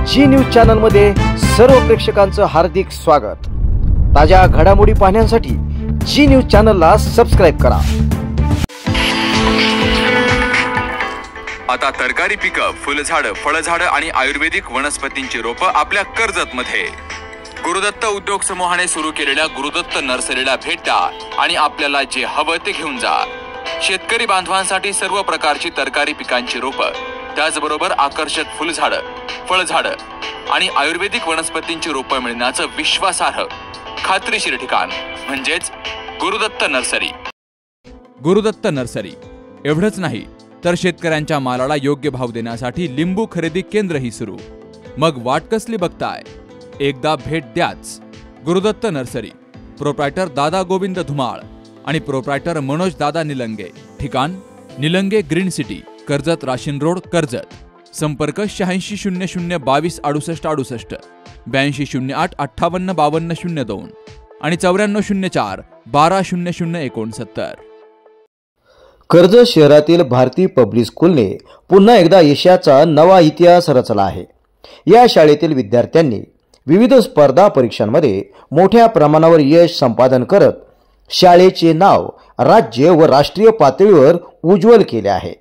जी news channel मध्ये सर्व प्रेक्षकांचं हार्दिक स्वागत। ताज्या घडामोडी पाहण्यासाठी जी न्यूज चॅनलला सबस्क्राइब करा। आता तरकारी पिकं, फुलझाडं, फळझाडं आणि आयुर्वेदिक वनस्पतींची रोपं आपल्या कर्जत मध्ये गुरुदत्त उद्योग समूहाने सुरू केलेल्या गुरुदत्त नर्सरीला भेट द्या आणि आपल्याला जे हवं ते घेऊन जा। शेतकरी बांधवांसाठी सर्व प्रकारची तरकारी पिकांची रोपं, त्याचबरोबर आकर्षक फुलझाडं, फळझाडं आणि आयुर्वेदिक वनस्पतींची रोपं मिळण्याचं विश्वासार्ह खात्रीशीर ठिकाण म्हणजेच गुरुदत्त नर्सरी। गुरुदत्त नर्सरी एवढंच नाही तर शेतकऱ्यांच्या मालाला योग्य भाव देण्यासाठी लिंबू खरेदी केंद्रही सुरू। मग वाट कसली बघताय, एकदा भेट द्याच। गुरुदत्त नर्सरी, प्रोप्रायटर दादा गोविंद धुमाळ आणि प्रोप्रायटर मनोज दादा निलंगे। ठिकाण निलंगे ग्रीन सिटी, कर्जत राशीन रोड, कर्जत। संपर्क 8600 22 68 68, 8208 58 52 02 आणि 9404 12 00 69। कर्जत शहरातील भारती पब्लिक स्कूलने पुन्हा एकदा यशाचा नवा इतिहास रचला आहे। या शाळेतील विद्यार्थ्यांनी विविध स्पर्धा परीक्षांमध्ये मोठ्या प्रमाणावर यश संपादन करत शाळेचे नाव राज्य व राष्ट्रीय पातळीवर उज्ज्वल केले आहे।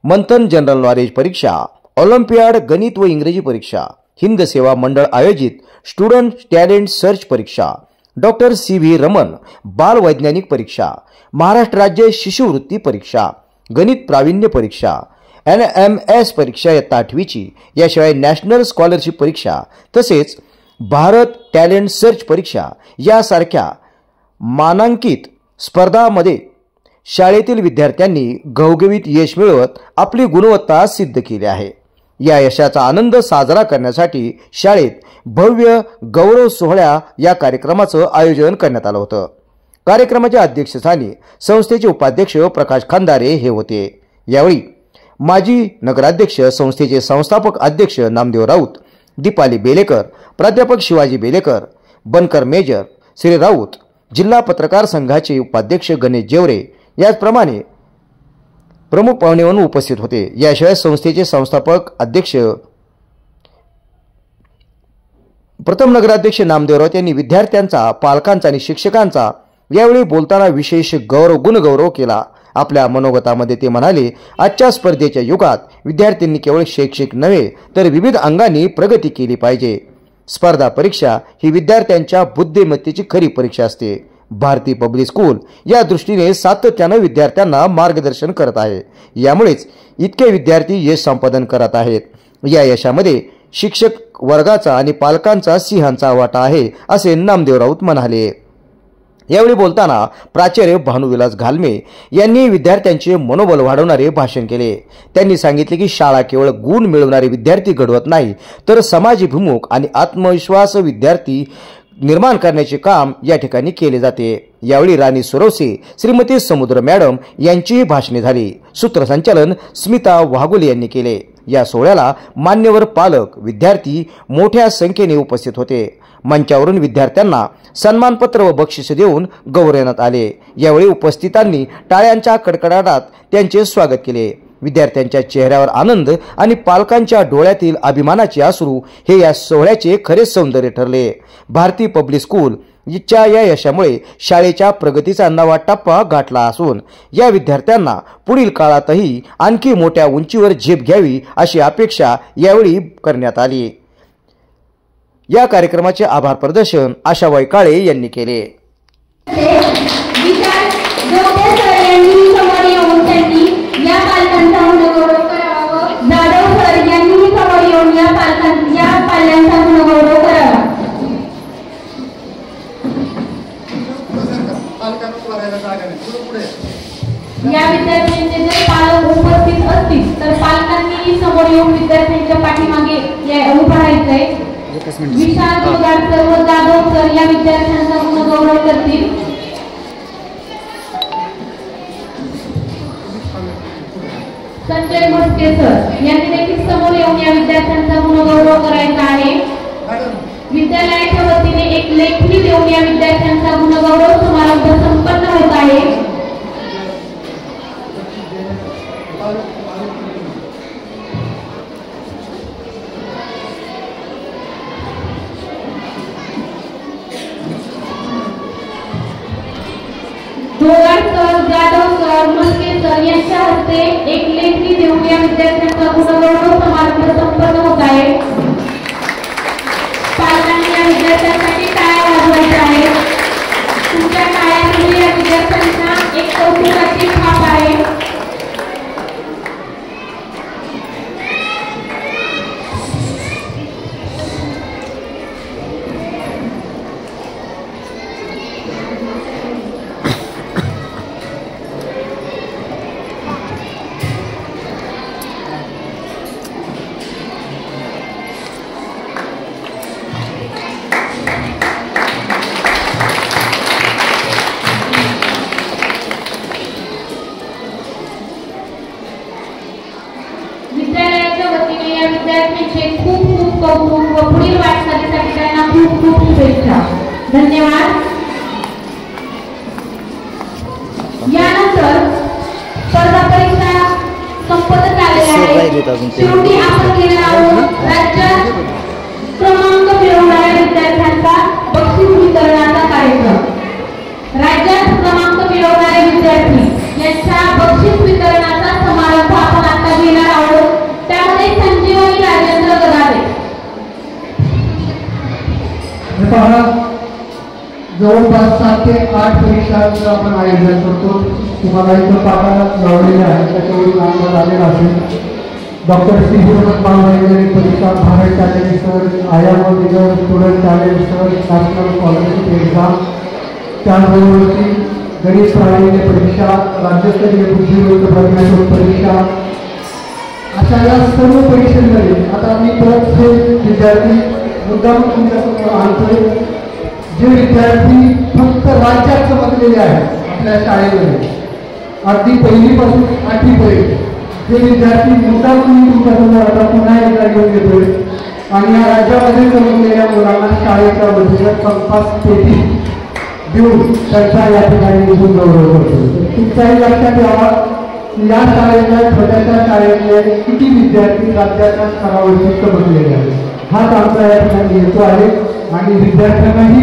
मंथन जनरल नॉलेज परीक्षा, ऑलिम्पियाड गणित व इंग्रजी परीक्षा, हिंद सेवा मंडळ आयोजित स्टुडंट टॅलेंट सर्च परीक्षा, डॉक्टर CV रमन बाल वैज्ञानिक परीक्षा, महाराष्ट्र राज्य शिष्यवृत्ती परीक्षा, गणित प्रावीण्य परीक्षा, NMS परीक्षा इयत्ता 8वीची, याशिवाय नॅशनल स्कॉलरशिप परीक्षा तसेच भारत टॅलेंट सर्च परीक्षा यासारख्या मानांकित स्पर्धांमध्ये शाळेतील विद्यार्थ्यांनी घवघवीत यश मिळवत आपली गुणवत्ता सिद्ध केली आहे। या यशाचा आनंद साजरा करण्यासाठी शाळेत भव्य गौरव सोहळ्या या कार्यक्रमाचं आयोजन करण्यात आलं होतं। कार्यक्रमाच्या अध्यक्षस्थानी संस्थेचे उपाध्यक्ष प्रकाश खंदारे हे होते। यावेळी माजी नगराध्यक्ष, संस्थेचे संस्थापक अध्यक्ष नामदेव राऊत, दीपाली बेलेकर, प्राध्यापक शिवाजी बेलेकर, बनकर मेजर श्री राऊत, जिल्हा पत्रकार संघाचे उपाध्यक्ष गणेश जेवरे याचप्रमाणे प्रमुख पाहुणे म्हणून उपस्थित होते। याशिवाय संस्थेचे संस्थापक अध्यक्ष प्रथम नगराध्यक्ष नामदेव राऊत यांनी विद्यार्थ्यांचा, पालकांचा आणि शिक्षकांचा यावेळी बोलताना विशेष गुणगौरव केला। आपल्या मनोगतामध्ये ते म्हणाले, आजच्या स्पर्धेच्या युगात विद्यार्थ्यांनी केवळ शैक्षणिक नव्हे तर विविध अंगांनी प्रगती केली पाहिजे। स्पर्धा परीक्षा ही विद्यार्थ्यांच्या बुद्धिमत्तेची खरी परीक्षा असते। भारती पब्लिक स्कूल या दृष्टीने सातत्याने विद्यार्थ्यांना मार्गदर्शन करत आहे। यामुळेच इतके विद्यार्थी यश संपादन करत आहेत। या यशामध्ये शिक्षक वर्गाचा आणि पालकांचा सिंहाचा वाटा आहे असे नामदेव राऊत म्हणाले। यावेळी बोलताना प्राचार्य भानुविलास घालमे यांनी विद्यार्थ्यांचे मनोबल वाढवणारे भाषण केले। त्यांनी सांगितले की शाळा केवळ गुण मिळवणारे विद्यार्थी घडवत नाही तर समाजभिमुख आणि आत्मविश्वास विद्यार्थी निर्माण करण्याचे काम या ठिकाणी केले जाते। यावेळी राणी सुरवसे, श्रीमती समुद्र मॅडम यांची भाषणे झाली। सूत्रसंचालन स्मिता वाघोले यांनी केले। या सोहळ्याला मान्यवर पालक, विद्यार्थी मोठ्या संख्येने उपस्थित होते। मंचावरून विद्यार्थ्यांना सन्मानपत्र व बक्षीस देऊन गौरवण्यात आले। यावेळी उपस्थितांनी टाळ्यांच्या कडकडाटात त्यांचे स्वागत केले। विद्यार्थ्यांच्या चेहऱ्यावर आनंद आणि पालकांच्या डोळ्यातील अभिमानाचे अश्रू हे या सोहळ्याचे खरे सौंदर्य ठरले। भारती पब्लिक स्कूल च्या या यशामुळे शाळेच्या प्रगतीचा नवा टप्पा गाठला असून या विद्यार्थ्यांना पुढील काळातही आणखी मोठ्या उंचीवर झेप घ्यावी अशी अपेक्षा यावेळी करण्यात आली। या कार्यक्रमाचे आभार प्रदर्शन आशाबाई काळे यांनी केले। या विद्यार्थ्यांचे जर पालक उपस्थित असतील तर पालकांनी समोर येऊन विद्यार्थ्यांच्या पाठीमागे उभं राहायचंय। विशाल जोगाडकर व जाधव सर या विद्यार्थ्यांचा गुणगौरव करतील। संजय म्हस्के सर यांनी देखील समोर येऊन या विद्यार्थ्यांचा गुणगौरव करायचा आहे। विद्यालयाच्या वतीने एक लेखी देऊन या विद्यार्थ्यांचा गुणगौरव समारंभ संपन्न होत आहे। Dogad sir, Jadhav sir, Maske sir यांच्या हस्ते एक लेखी देऊन या विद्यार्थ्यांचा गुणगौरव समारंभ संपन्न होत आहे। पालकांनी या विद्यार्थ्यांसाठी टाळ्या वाजवायच्या आहेत। तुमच्या टाळ्यांमध्ये या विद्यार्थ्यांना एक कौतुकाची थाप आहे। विद्यार्थ्यांचे खूप खूप कौतुक व पुढील वाटचालीसाठी त्यांना खूप खूप शुभेच्छा। धन्यवाद। यानंतर स्पर्धा परीक्षा संपत आलेल्या आहेत। शेवटी आपण घेणार आहोत राज्यात क्रमांक मिळवणाऱ्या विद्यार्थ्यांचा बक्षीस वितरणाचा कार्यक्रम। राज्यात क्रमांक मिळवणारे विद्यार्थी यांच्या बक्षीस वितरणाचा समारंभ आपण आता घेणार आहोत। त्यामध्ये संजीवनी राजेंद्र गदारे। जवळपास 7 ते 8 परीक्षांचं आपण आयोजन करतो। तुम्हाला इथं पाठाला लावलेले आहे, त्याच्यावरून आम्हाला आलेला असेल। डॉक्टर श्री गुरुनाथ परीक्षा, Bharat challenge sir, IIM student challenge sir, national scholarship exam, त्याचबरोबरची गणित प्रावीण्य परीक्षा, राज्यस्तरीय बुद्धिबळ प्रज्ञाशोध परीक्षा, अशा या सर्व परीक्षांमध्ये आता मी परत विद्यार्थी मुद्दाम तुमच्यासमोर आणतोय। जे विद्यार्थी फक्त राज्यात चमकलेले आहेत आपल्या शाळेमध्ये, अगदी पहिलीपासून 8वी पर्यंत जे विद्यार्थी मुद्दाम तुमच्यासमोर आता पुन्हा एकदा घेऊन येतोय आणि या राज्यामध्ये चमकलेल्या मुलांना शाळेच्या वतीने कंपास पेटी देऊन त्यांचा या ठिकाणी गौरव करतो। तुमच्याही लक्षात यावा या शाळेच्या छोट्याशा शाळेतले किती विद्यार्थी राज्याच्या स्तरावरती चमकलेले आहेत। हाच आमचा या ठिकाणी हेतू आहे आणि विद्यार्थ्यांनाही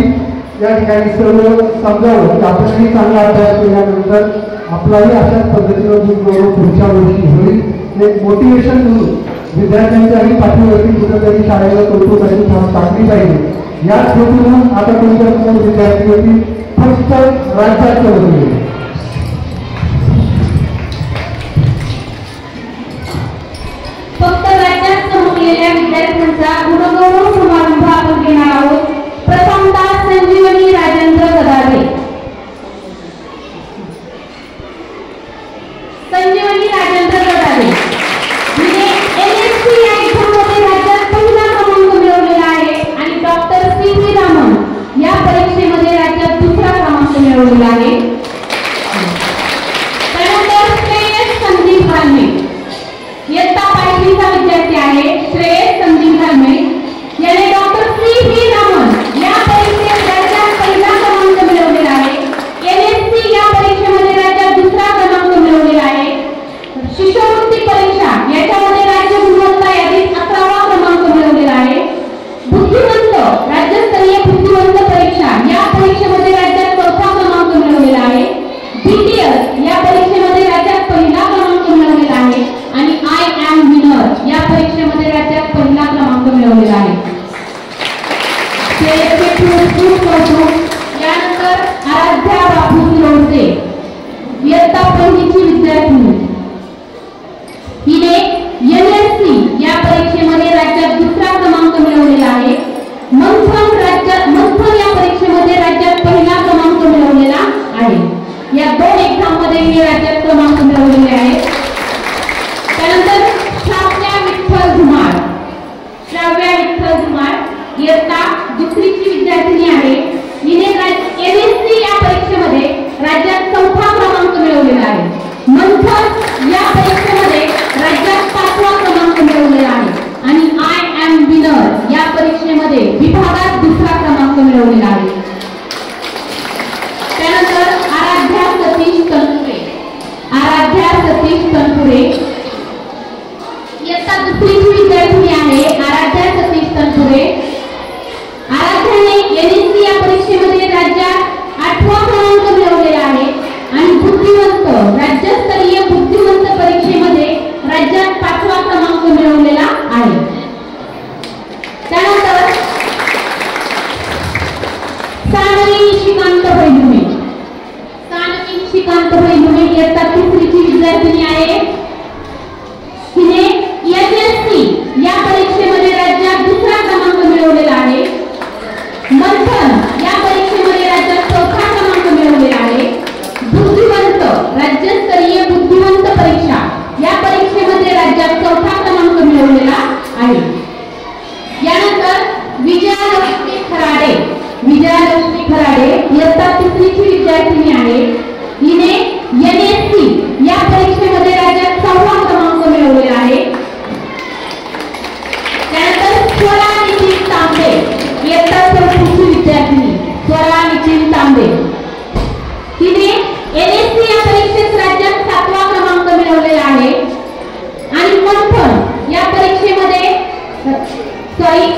या ठिकाणी सर्व समजावं की आपणही चांगला अभ्यास केल्यानंतर आपलाही अशाच पद्धतीनं गौरव पुढच्या वर्षी होईल। एक मोटिवेशन म्हणून विद्यार्थ्यांच्याही पाठीवरती कुठेतरी शाळेला कौतुकाची थाप टाकली पाहिजे। याच हेतून आता तुमच्यासमोर विद्यार्थी होती फक्त राज्यात चमकलेले। फक्त राज्यात चमकलेल्या विद्यार्थ्यांचा गुणगौरव समारंभ आपण घेणार आहोत। प्रथमतः संजीवनी राजेंद्र गदारे। संजीवनी राजेंद्र गदारे हिने NSC या एक्झाममध्ये राज्यात पहिला क्रमांक मिळवलेला आहे आणि डॉक्टर CV रामन या परीक्षेमध्ये राज्यात दुसरा क्रमांक मिळवलेला आहे। त्यानंतर श्रेयस संदीप राणे इयत्ता 5वीचा विद्यार्थी आहे। श्रेयस संदीप राणे याने डॉक्टर CV रामन या परीक्षेत राज्यात पहिला क्रमांक मिळवलेला आहे। NSC या परीक्षेमध्ये राज्यात दुसरा क्रमांक मिळवलेला आहे। शिष्यवृत्ती परीक्षा याच्यामध्ये राज्य गुणवत्ता यादीत 11वा क्रमांक मिळवलेला आहे। बुद्धिवंत राज्यस्तरीय बुद्धिवंत परीक्षा या परीक्षेमध्ये राज्यात 4था क्रमांक मिळवलेला आहे। BTS या परीक्षेमध्ये राज्यात पहिला क्रमांक मिळवलेला आहे आणि IIM विनर या परीक्षेमध्ये राज्यात पहिला क्रमांक मिळवलेला आहे। यानंतर आराध्या बापूजी लोणचे इयत्ता 1लीची विद्यार्थिनी हिने NSC या परीक्षेमध्ये राज्यात दुसरा क्रमांक मिळवलेला आहे। मंथन या परीक्षेमध्ये राज्यात पहिला क्रमांक मिळवलेला आहे। या 2 एक्झाम मध्ये हिने राज्यात क्रमांक मिळवलेले आहेत। त्यानंतर श्राव्या विठ्ठल धुमाळ इयत्ता 2रीची विद्यार्थिनी आहे। हिने NSC या परीक्षेमध्ये राज्यात 4था क्रमांक मिळवलेला आहे। मंथन निशिकांत पैलुमे. सानवी निशिकांत पैलुमे इयत्ता 3ची विद्यार्थिनी आहे. तिने एसएससी या परीक्षेमध्ये राज्यात 2रा क्रमांक मिळवलेला आहे. मंथन या परीक्षेमध्ये राज्यात 4था क्रमांक मिळवलेला आहे. बुद्धिवंत राज्यस्तरीय बुद्धिवंत परीक्षा या परीक्षेमध्ये राज्यात 4था क्रमांक मिळवलेला आहे. यानंतर विजयालक्ष्मी खराडे. विजयालक्ष्मी खराडे इयत्ता 3ची विद्यार्थिनी आहे. हिने एनएससी या परीक्षेमध्ये राज्यात 6वा क्रमांक मिळवलेला आहे. त्यानंतर स्वरा नितीन तांबे इयत्ता 4ची विद्यार्थिनी. स्वरा नितीन तांबे तिने एनएससी या परीक्षेत राज्यात 7वा क्रमांक मिळवलेला आहे. आणि मंथन या परीक्षेमध्ये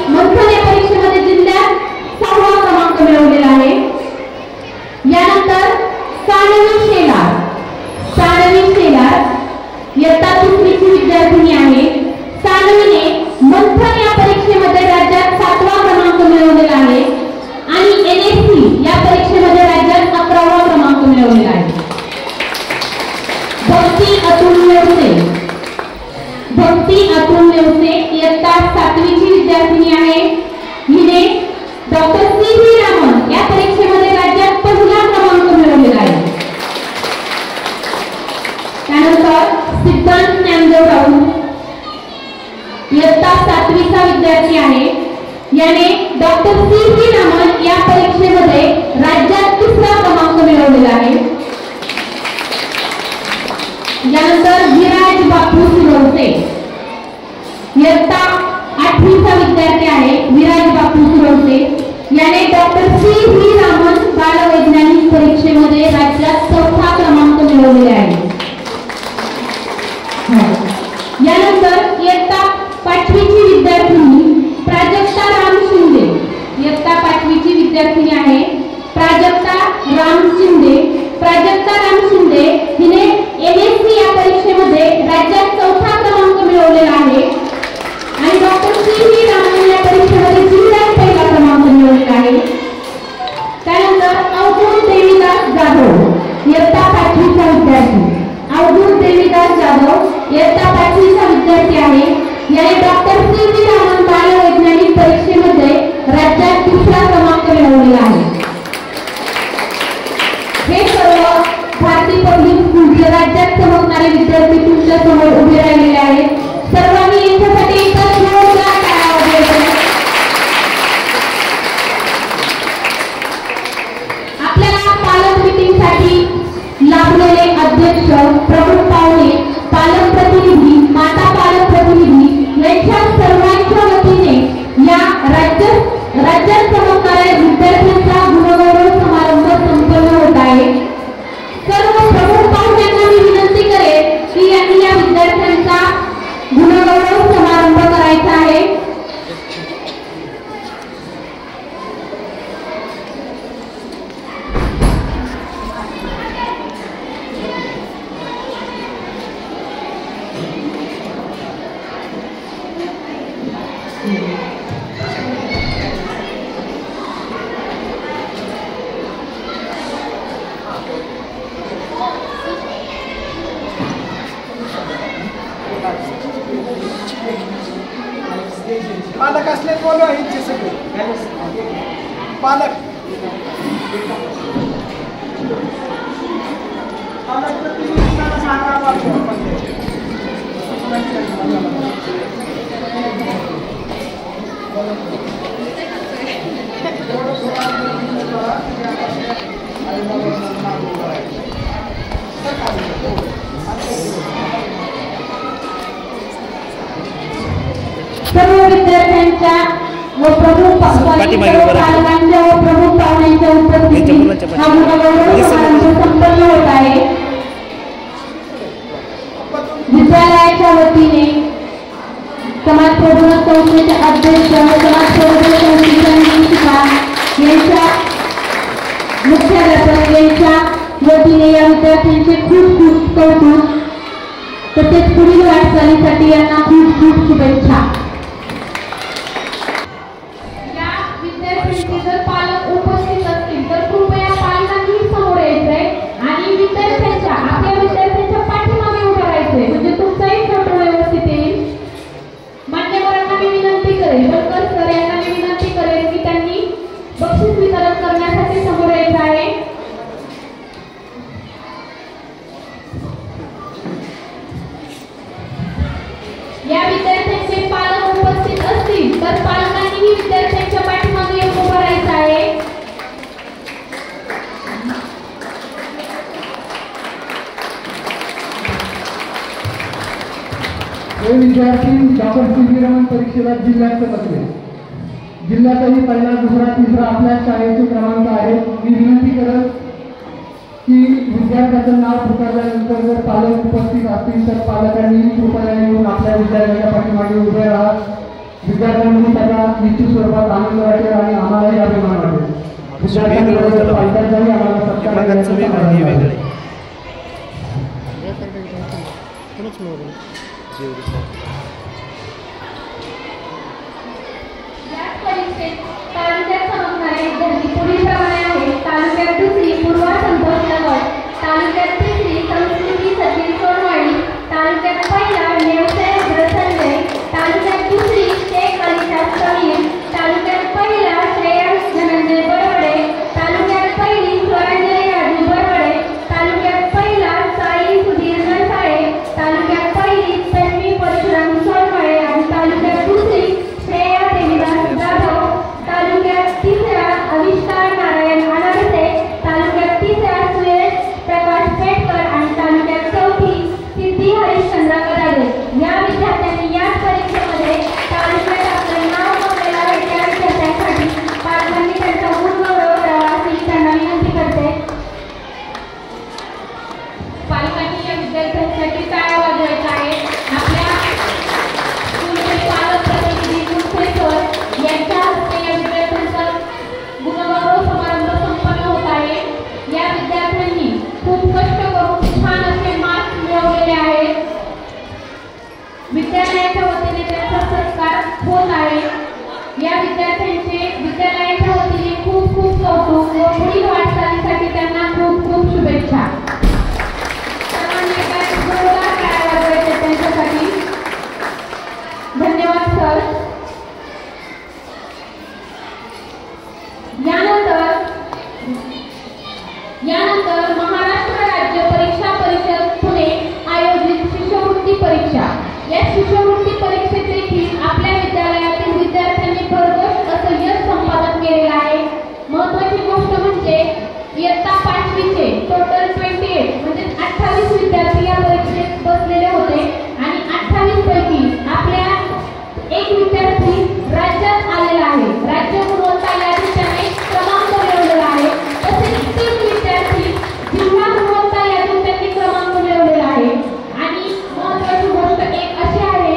मंथन या परीक्षेमध्ये जिल्ह्यात 6वा क्रमांक मिळवलेला आहे. यानंतर सानवी शेलार. सानवी शेलार इयत्ता 3ची विद्यार्थिनी आहे. सानवीने मंथन या परीक्षेमध्ये राज्यात 7वा क्रमांक मिळवलेला आहे. आणि एनएससी या परीक्षेमध्ये राज्यात 11वा क्रमांक मिळवलेला आहे. भक्ती अतुल नेवसे. भक्ती अतुल नेवसे इयत्ता 7वीची विद्यार्थिनी आहे. हिने डॉक्टर सी.व्ही. रामन या परीक्षेमध्ये राज्यात 1ला क्रमांक मिळवलेला आहे. त्यानंतर सिद्धांत ज्ञानदेव राऊत इयत्ता 7वीचा विद्यार्थी आहे. याने डॉक्टर सी.व्ही. रामन या परीक्षेमध्ये राज्यात 3रा क्रमांक मिळवलेला आहे. यानंतर विराज बापू सुरवसे इयत्ता 8वीचा विद्यार्थी आहे. विराज बापू सुरवसे याने डॉक्टर सी.व्ही. रामन बालवैज्ञानिक परीक्षेमध्ये राज्यात 4था क्रमांक मिळवलेला आहे. यानंतर इयत्ता 5वीची विद्यार्थिनी प्राजक्ता राम शिंदे. इयत्ता 5वीची विद्यार्थिनी आहे प्राजक्ता राम शिंदे. प्राजक्ता राम शिंदे हिने एनएससी या परीक्षेमध्ये राज्यात 4था क्रमांक मिळवलेला आहे. आणि डॉक्टर सी.व्ही. रामन या परीक्षेमध्ये जिल्ह्यात 1ला क्रमांक मिळवलेला आहे. त्यानंतर अवधूत देवीदास जाधव इयत्ता 5वीचा विद्यार्थी. अवधूत देवीदास जाधव इयत्ता 5वीचा विद्यार्थी आहे. याने डॉक्टर सी.व्ही. रामन बालवैज्ञानिक परीक्षेमध्ये राज्यात 2रा क्रमांक मिळवलेला आहे. हे सर्व भारतीय पब्लिक स्कूलचे राज्यात चमकणारे विद्यार्थी तुमच्या समोर उभे राहिलेले आहेत. सर्वांनी यांच्यासाठी एकच जोरदार टाळ्या वाजवायच्या. आपल्याला पालक मीटिंगसाठी लाभलेले अध्यक्ष, प्रमुख पाहुणे, पालक प्रतिनिधी, माता पालक प्रतिनिधी यांच्या सर्वांच्या वतीने या राज्यात चमकणाऱ्या विद्यार्थ्यांचा गुणगौरव समारंभ संपन्न होत आहे. सर्व प्रमुख पाहुण्यांना मी विनंती करेन की यांनी या विद्यार्थ्यांचा गुणगौरव समारंभ करायचा आहे. पालक असले बोलू इच्छे सगळे पालक प्रतिनिधींना सांगा. सर्व विद्यार्थ्यांच्या व प्रमुख पालकांच्या व प्रमुख पाहुण्यांच्या उपस्थितीत हा गुणगौरव समारंभ संपन्न होत आहे. विद्यालयाच्या वतीने समाज प्रबोधन संस्थेचे अध्यक्ष, समाज प्रबोधन संस्थेच्या निरीक्षिका यांच्या मुख्याध्यापक यांच्या वतीने या विद्यार्थ्यांचे खूप खूप कौतुक तसेच पुढील वाटचालीसाठी यांना खूप खूप शुभेच्छा. या विद्यार्थ्यांचे जर पालक उपस्थित असतील तर कृपया परीक्षेला जिल्ह्यात बसले. जिल्ह्यातही पहिला, दुसरा, तिसरा आपल्या शाळेचे क्रमांक आहेत. मी विनंती करत की विद्यार्थ्याचं नाव पुकारल्यानंतर जर पालक उपस्थित असतील तर पालकांनी कृपया येऊन आपल्या विद्यार्थ्याच्या पाठीमागे उभे राहा. विद्यार्थ्यांनी त्याला निश्चित स्वरूपात आनंद वाटेल आणि आम्हालाही अभिमान वाटेल. विद्यार्थ्यांबरोबर पालकांचाही आम्हाला सत्कार करण्याचा तालुक्यात चमकणारे विद्यार्थी पुढीलप्रमाणे आहेत. तालुक्यात दुसरी पूर्वा संतोष नगर, तालुक्यात तिसरी संस्कृती सचिन सोनवाडी, तालुक्यात पहिला नेवसे रुद्र संजय, तालुक्यात दुसरी शेख अलिशा समीर, तालुक्यात पहिला श्रेयस धनंजय बरवडे, तालुक्यात पहिली स्वरांजली राजू बरवडे, तालुक्यात पहिला साई सुधीर नरसाळे, तालुक्यात पहिली तन्वी परशुराम सोनवळे आणि तालुक्यात दुसरी श्रेया देवीदास जाधव, तालुक्यात तिसरा अविष्कार नारायण अनडसे, तालुक्यात तिसरा सुरेश प्रकाश पेटकर आणि तालुक्यात चौथी सिद्धी हरिश्चंद्र गदादे. या विद्यार्थ्यांनी याच परीक्षेमध्ये तालुक्यात आपले नाव नोंदवलेल्या विद्यार्थ्यांसाठी पालकांनी त्यांचा गुणगौरव करावा अशी त्यांना विनंती करते. पालकांनी या विद्यार्थ्यांसाठी टाळ्या वाजवायच्या आहेत. आपल्या स्कूलचे पालक प्रतिनिधी मुख्य सर यांच्या हस्ते या विद्यार्थ्यांचा गुणगौरव समारंभ संपन्न होत आहे. या विद्यार्थ्यांनी खूप कष्ट करून छान असे मार्क्स मिळवलेले आहेत. विद्यालयाच्या वतीने त्यांचा सत्कार होत आहे. या विद्यार्थ्यांचे विद्यालयाच्या वतीने खूप खूप कौतुक व पुढील वाटचालीसाठी त्यांना खूप खूप शुभेच्छा. सर्वांनी एकदा जोरदार टाळ्या वाजवायच्या त्यांच्यासाठी. धन्यवाद सर. यानंतर महाराष्ट्र राज्य परीक्षा परिषद पुणे आयोजित शिष्यवृत्ती परीक्षा. या शिष्यवृत्ती परीक्षेत देखील आपल्या विद्यालयातील विद्यार्थ्यांनी भरघोस असं यश संपादन केलेलं आहे. महत्त्वाची गोष्ट म्हणजे इयत्ता 5वीचे टोटल 28 म्हणजे 28 विद्यार्थी या परीक्षेत बसलेले होते आणि 28 पैकी आपल्या एक विद्यार्थी राज्यात आलेला आहे. राज्य गुणवत्ता यादीत त्याने क्रमांक मिळवलेला आहे. तसेच 3 विद्यार्थी जिल्हा गुणवत्ता यादीत त्यांनी क्रमांक मिळवलेला आहे. आणि महत्त्वाची गोष्ट एक अशी आहे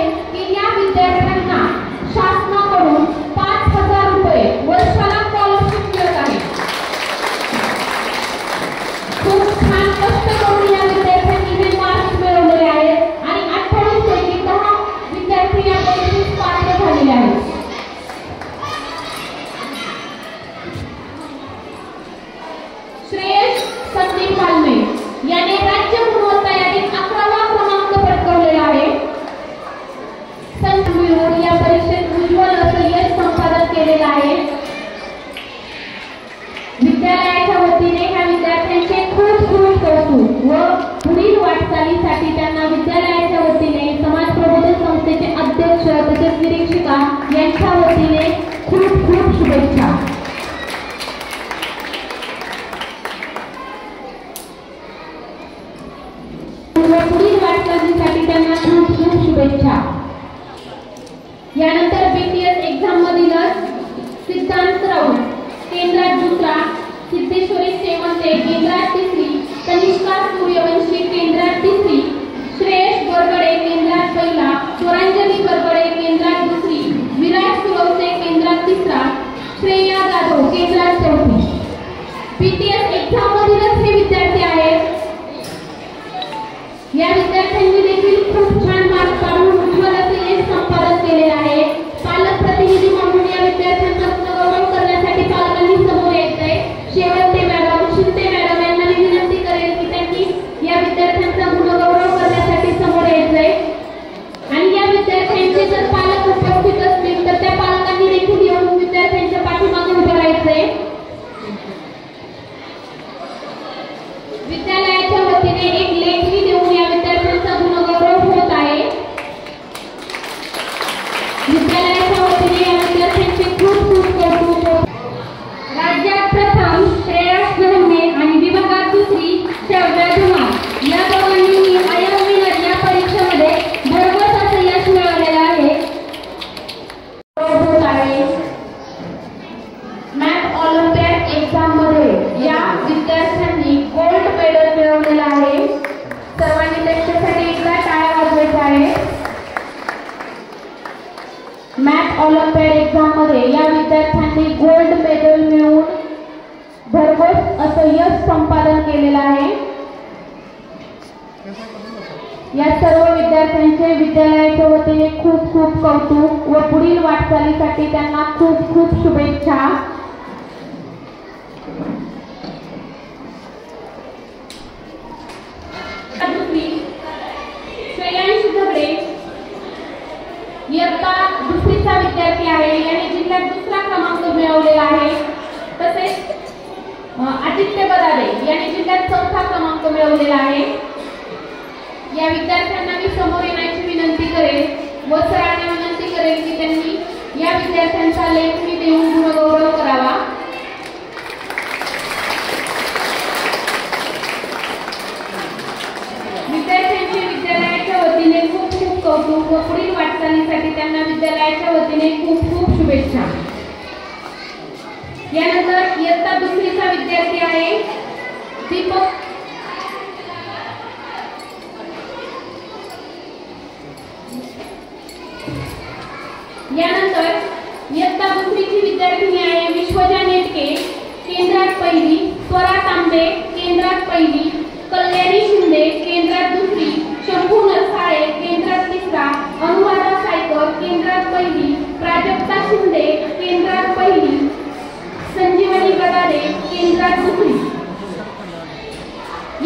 मॅथ ऑलिम्पियाड एक्झाम मध्ये या विद्यार्थ्यांनी गोल्ड मेडल मिळवलेलं आहे. सर्वांनी त्यांच्यासाठी एकदा टाळ्या वाजवायच्या आहेत. मॅथ ऑलिम्पियाड एक्झाम मध्ये या विद्यार्थ्यांनी गोल्ड मेडल मिळवून भरघोस असं यश संपादन केलेलं आहे. या सर्व विद्यार्थ्यांचे विद्यालयाच्या वतीने खूप खूप कौतुक व पुढील वाटचालीसाठी त्यांना खूप खूप शुभेच्छा. श्रेयांश झगडे इयत्ता दुसरीचा विद्यार्थी आहे. याने जिल्ह्यात दुसरा क्रमांक मिळवलेला आहे. तसेच आदित्य बदादे याने जिल्ह्यात चौथा क्रमांक मिळवलेला आहे. या विद्यार्थ्यांना मी समोर येण्याची विनंती करेन व सरांना विनंती करेन की त्यांनी या विद्यार्थ्यांचा लेखणी देऊन गुणगौरव करावा. विद्यार्थ्यांचे विद्यालयाच्या वतीने खूप खूप कौतुक व पुढील वाटचालीसाठी त्यांना विद्यालयाच्या वतीने खूप खूप शुभेच्छा. यानंतर इयत्ता दुसरीचा विद्यार्थी आहे दीपक. यानंतर इयत्ता दुसरीची विद्यार्थिनी आहे विश्वजा नेटके, केंद्रात पहिली. स्वरा तांबे, केंद्रात पहिली. कल्याणी शिंदे, केंद्रात दुसरी. शंभू नरसाळे, केंद्रात तिसरा. अनुराधा सायकर, केंद्रात पहिली. प्राजक्ता शिंदे, केंद्रात पहिली. संजीवनी गदादे, केंद्रात दुसरी.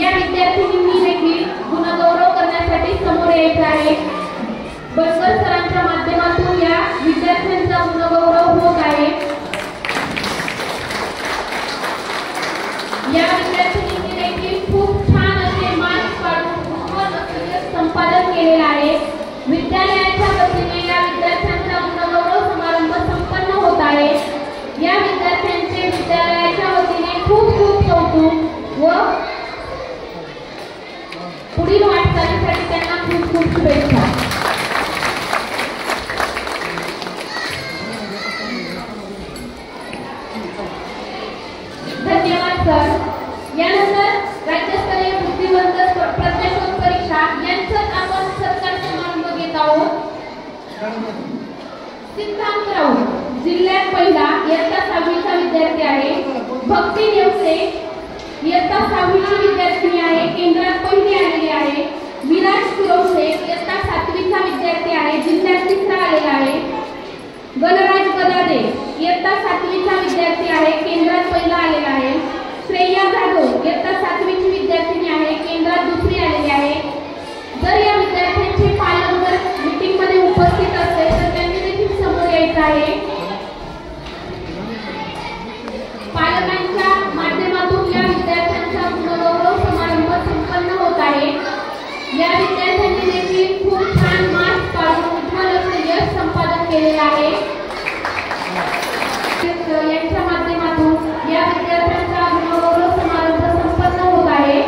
या विद्यार्थिनींनी देखील गुणगौरव करण्यासाठी समोर यायचं आहे. बसकर सरांच्या माध्यमातून या विद्यार्थ्यांचा गुणगौरव होत आहे. या विद्यार्थिनींनी देखील खूप छान असे मार्क्स काढून संपादन केलेलं आहे. विद्यालयाच्या वतीने या विद्यार्थ्यांचा गुणगौरव समारंभ संपन्न होत आहे. या विद्यार्थ्यांचे विद्यालयाच्या वतीने खूप खूप कौतुक व पुढील वाटचालीसाठी त्यांना खूप खूप शुभेच्छा. धन्यवाद सर. यानंतर राज्यस्तरीय बुद्धिमत्ता प्रज्ञाशोध परीक्षा यांचाच आपण सत्कार समारंभ घेत आहोत. सिद्धांत राऊत जिल्ह्यात पहिला इयत्ता 6वीचा विद्यार्थी आहे. भक्ती नेवसे इयत्ता 6वीची विद्यार्थिनी आहे. केंद्रात पहिली आलेली आहे. विराज सुरवसे इयत्ता 7वीचा विद्यार्थी आहे. जिल्ह्यात तिसरा आलेला आहे. गणराज गदादे इयत्ता 7वीचा विद्यार्थी आहे. केंद्रात पहिला आलेला आहे. श्रेया जाधव इयत्ता 7वीची विद्यार्थिनी आहे. केंद्रात दुसरी आलेली आहे. जर या विद्यार्थ्यांचे पालक जर मीटिंग मध्ये उपस्थित असेल तर त्यांनी देखील समोर यायचं आहे. पालकांच्या माध्यमातून या विद्यार्थ्यांचा गुणगौरव समारंभ संपन्न होत आहे. या विद्यार्थ्यांनी देखील खूप छान मार्क्स काढून उज्ज्वल असं यश संपादन केलेलं आहे. यांच्या माध्यमातून या विद्यार्थ्यांचा गुणगौरव समारंभ संपन्न होत आहे.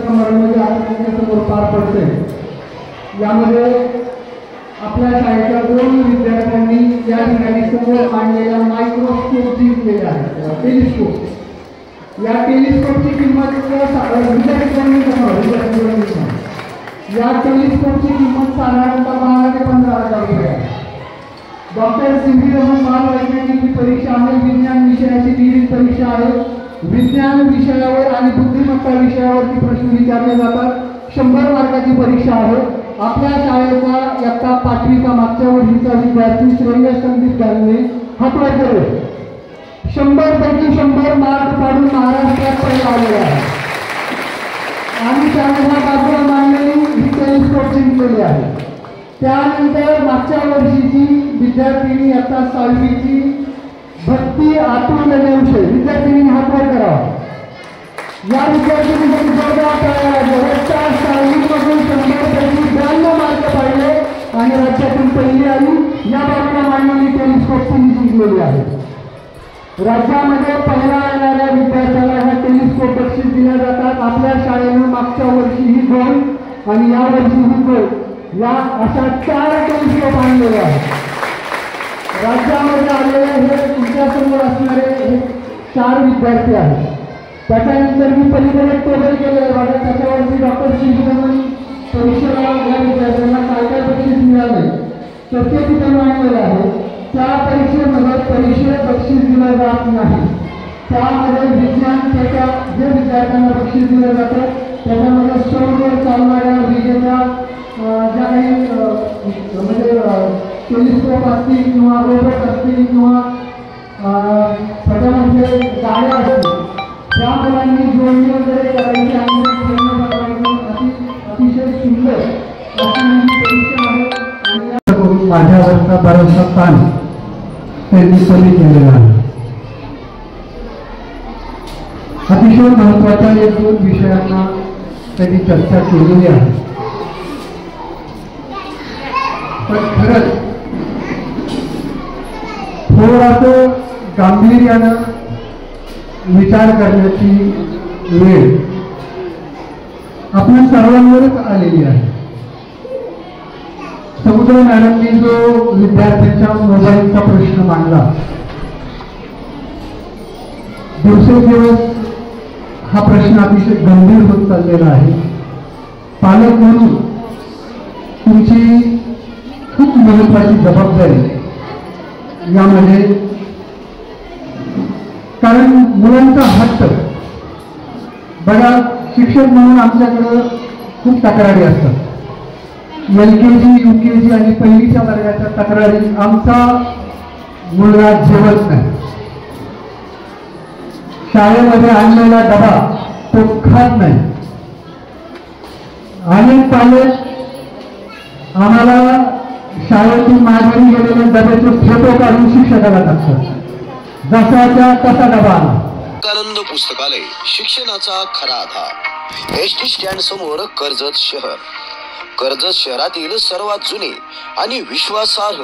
समारंभ पार पडते. यामध्ये आपल्या शाळेच्या 2 विद्यार्थ्यांनी या ठिकाणी समोर मांडलेला मायक्रोस्कोप जिंकलेला आहे. टेलिस्कोप. या टेलिस्कोपची किंमत या टेलिस्कोपची किंमत साधारणतः 12 ते 15,000 रुपये आहे. डॉक्टर सी.व्ही. रमण बाल वैज्ञानिक परीक्षा आहे. विज्ञान विषयाची निरीक्षण परीक्षा आहे. विज्ञान विषयावर आणि बुद्धिमत्ता विषयावरती प्रश्न विचारले जातात. 100 मार्काची परीक्षा आहे. आपल्या शाळेचा इयत्ता 5वीचा मागच्या वर्षीचा विद्यार्थी श्रेयस संदीप गांधी हात वर करेल. 100 पैकी 100 मार्क काढून महाराष्ट्रात पहिला आलेला आहे आणि त्याने बाजूला मांडलेली ही टेलिस्कोप जिंकलेली आहे. त्यानंतर मागच्या वर्षीची विद्यार्थिनी इयत्ता 6वीची भक्ती आतुर नेवसे विद्यार्थिनी हात वर करावा. या विद्यार्थिनीसाठी जोरदार टाळ्या. जवळच्या 6वीमधून 100 पैकी 92 मार्क पाडले आणि राज्यातून पहिली आली. या बाजूला मांडलेली टेलिस्कोप जिंकलेली आहे. राज्यामध्ये पहिला येणाऱ्या विद्यार्थ्याला ह्या टेलिस्कोप बक्षीस दिल्या जातात. आपल्या शाळेनं मागच्या वर्षी ही 2 आणि या वर्षी ही 2 या अशा 4 टेलिस्कोप आणलेले आहेत. राज्यामध्ये आलेले हे तुमच्यासमोर असणारे हे 4 विद्यार्थी आहेत. त्याच्यानंतर मी पलीकडे टेबल केले आहे बघा, त्याच्यावरती डॉक्टर श्रीधरन परीक्षेला या विद्यार्थ्यांना काय काय बक्षीस मिळाले तर ते तिथे मांडलेलं आहे. त्या परीक्षेमध्ये परीक्षेत बक्षीस दिलं जात नाही. त्यामध्ये विज्ञान पेटा जे विद्यार्थ्यांना बक्षीस दिलं जातं त्याच्यामध्ये सौर चालणाऱ्या विजेच्या ज्या काही म्हणजे टेलिस्कोप असतील किंवा रोबोट असतील किंवा त्याच्यामध्ये गाड्या असतील त्या मुलांनी जोडणी वगैरे करायची आणि अतिशय सुंदर अशी परीक्षा आहे. माझ्यावरचा बराचसा ताण त्यांनी कमी केलेला आहे. अतिशय महत्वाच्या या 2 विषयांना त्यांनी चर्चा केलेली आहे. पण खरंच थोडासा गांभीर्यानं विचार करण्याची वेळ आपण सर्वांवरच आलेली आहे. समुद्र मॅडमनी जो विद्यार्थ्यांच्या मोबाईलचा प्रश्न मांडला, दिवसेंदिवस हा प्रश्न अतिशय गंभीर होत चाललेला आहे. पालक म्हणून तुमची खूप महत्वाची जबाबदारी यामध्ये, कारण मुलांचा हट्ट बघा, शिक्षक म्हणून आमच्याकडं खूप तक्रारी असतात. LKG, UKG आणि पहिलीच्या वर्गाच्या तक्रारी, आमचा मुलगा जेवत नाही, शाळेमध्ये आणलेला डबा तो खात नाही. अनेक पालक आम्हाला शाळेतून माघारी गेलेल्या डब्याचे फोटो काढून शिक्षकाला टाकतात, जसाच्या तसा डबा आला. विवेकानंद पुस्तकालय शिक्षणाचा खरा आधार. एसटी स्टँड समोर कर्जत शहर. कर्जत शहरातील सर्वात जुने आणि विश्वासार्ह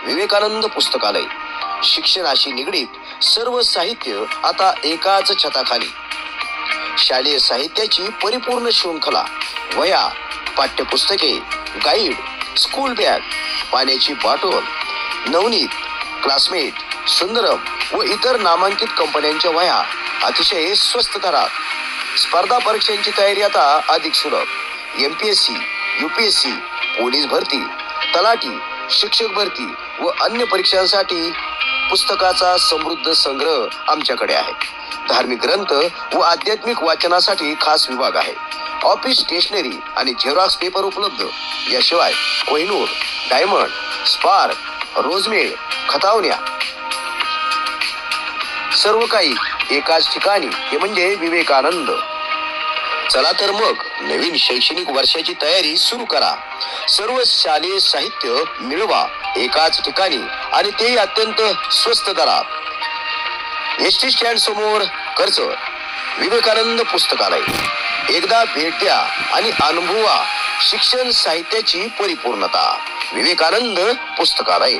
विवेकानंद पुस्तकालय. शिक्षणाशी निगडीत सर्व साहित्य आता एकाच छताखाली. शालेय साहित्याची परिपूर्ण शृंखला, वह्या, पाठ्यपुस्तके, गाईड, स्कूल बॅग, पाण्याची बॉटल, नवनीत, क्लासमेट, सुंदरम व इतर नामांकित कंपन्यांच्या वह्या अतिशय स्वस्त दरात. स्पर्धा परीक्षांची तयारी आता अधिक सुलभ. MPSC, UPSC, पोलीस भरती, तलाठी, शिक्षक भरती व अन्य परीक्षांसाठी पुस्तकाचा समृद्ध संग्रह आमच्याकडे आहे. धार्मिक ग्रंथ व आध्यात्मिक वाचनासाठी खास विभाग आहे. ऑफिस स्टेशनरी आणि झेरॉक्स पेपर उपलब्ध. याशिवाय कोहिनूर, डायमंड, स्पार्क, रोजमेड, खतावण्या, सर्व काही एकाच ठिकाणी, हे म्हणजे विवेकानंद. चला तर मग नवीन शैक्षणिक वर्षाची तयारी सुरू करा. सर्व शालेय साहित्य मिळवा एकाच ठिकाणी आणि तेही अत्यंत स्वस्त दरात. एसटी स्टँड समोर कर्जत. विवेकानंद पुस्तकालय. एकदा भेट द्या आणि अनुभवा शिक्षण साहित्याची परिपूर्णता. विवेकानंद पुस्तकालय.